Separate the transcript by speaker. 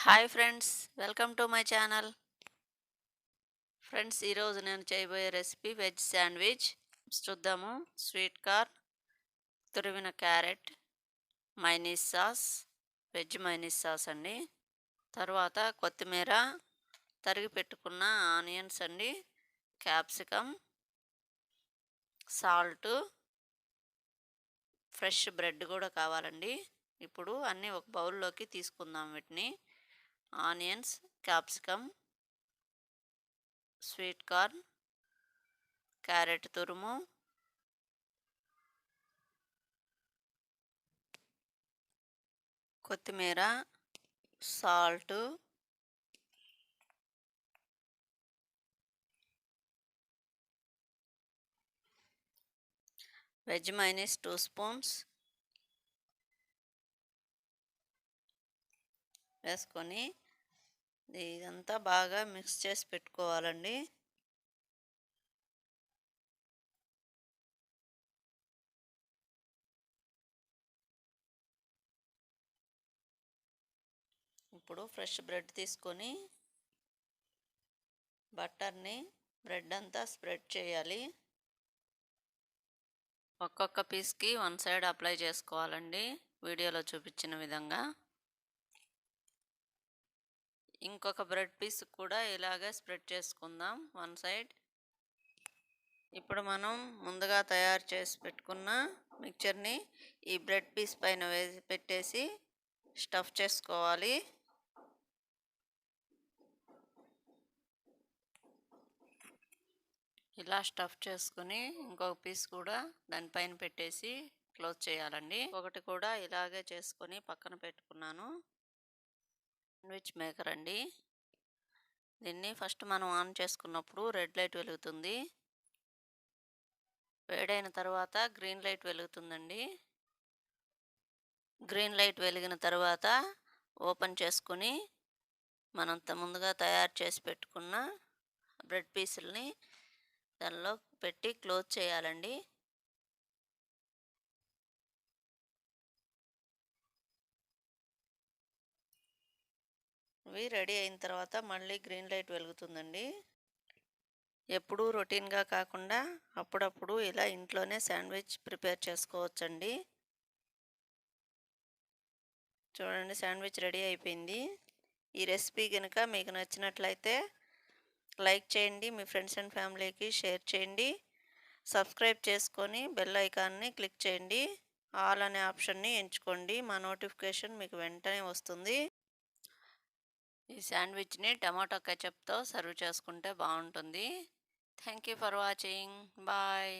Speaker 1: Hi friends, welcome to my channel. Friends, ఈరోజు నేను చేయబోయే రెసిపీ వెజ్ శాండ్విచ్. చూద్దాము. స్వీట్ కార్న్, తురిమిన carrot, mayonnaise sauce, veg mayonnaise sauce అండి. తర్వాత కొత్తిమీర, తరిగి పెట్టుకున్న ఆనియన్స్ అండి, క్యాప్సికమ్, సాల్ట్, ఫ్రెష్ బ్రెడ్ కూడా కావాలండి. ఇప్పుడు అన్నీ ఒక బౌల్లోకి తీసుకుందాం. వీటిని onions, capsicum, sweet corn, carrot తురుము, కొత్తిమీర, సాల్టు, వెజ్ మైనస్ 2 స్పూన్స్ వేసుకొని ఇదంతా బాగా మిక్స్ చేసి పెట్టుకోవాలండి. ఇప్పుడు ఫ్రెష్ బ్రెడ్ తీసుకొని బటర్ని బ్రెడ్ అంతా స్ప్రెడ్ చేయాలి. ఒక్కొక్క పీస్కి 1 సైడ్ అప్లై చేసుకోవాలండి, వీడియోలో చూపించిన విధంగా. ఇంకొక బ్రెడ్ పీస్ కూడా ఇలాగే స్ప్రెడ్ చేసుకుందాం 1 సైడ్. ఇప్పుడు మనం ముందుగా తయారు చేసి పెట్టుకున్న మిక్చర్ని ఈ బ్రెడ్ పీస్ పైన వేసి పెట్టేసి స్టఫ్ చేసుకోవాలి. ఇలా స్టఫ్ చేసుకుని ఇంకొక పీస్ కూడా దానిపైన పెట్టేసి క్లోజ్ చేయాలండి. ఒకటి కూడా ఇలాగే చేసుకొని పక్కన పెట్టుకున్నాను. శాండ్విచ్ మేకర్ అండి. దీన్ని ఫస్ట్ మనం ఆన్ చేసుకున్నప్పుడు రెడ్ లైట్ వెలుగుతుంది. వేడైన తర్వాత గ్రీన్ లైట్ వెలుగుతుందండి. గ్రీన్ లైట్ వెలిగిన తర్వాత ఓపెన్ చేసుకుని మనం ముందుగా తయారు చేసి పెట్టుకున్న బ్రెడ్ పీసుల్ని దానిలో పెట్టి క్లోజ్ చేయాలండి. ఇవి రెడీ అయిన తర్వాత మళ్ళీ గ్రీన్ లైట్ వెలుగుతుందండి. ఎప్పుడూ రొటీన్గా కాకుండా అప్పుడప్పుడు ఇలా ఇంట్లోనే శాండ్విచ్ ప్రిపేర్ చేసుకోవచ్చండి. చూడండి, శాండ్విచ్ రెడీ అయిపోయింది. ఈ రెసిపీ కనుక మీకు నచ్చినట్లయితే లైక్ చేయండి, మీ ఫ్రెండ్స్ అండ్ ఫ్యామిలీకి షేర్ చేయండి, సబ్స్క్రైబ్ చేసుకొని బెల్ ఐకాన్ని క్లిక్ చేయండి. ఆల్ అనే ఆప్షన్ని ఎంచుకోండి, మా నోటిఫికేషన్ మీకు వెంటనే వస్తుంది. ఈ శాండ్విచ్ని టమాటో కెచప్తో సర్వ్ చేసుకుంటే బాగుంటుంది. Thank you for watching. Bye.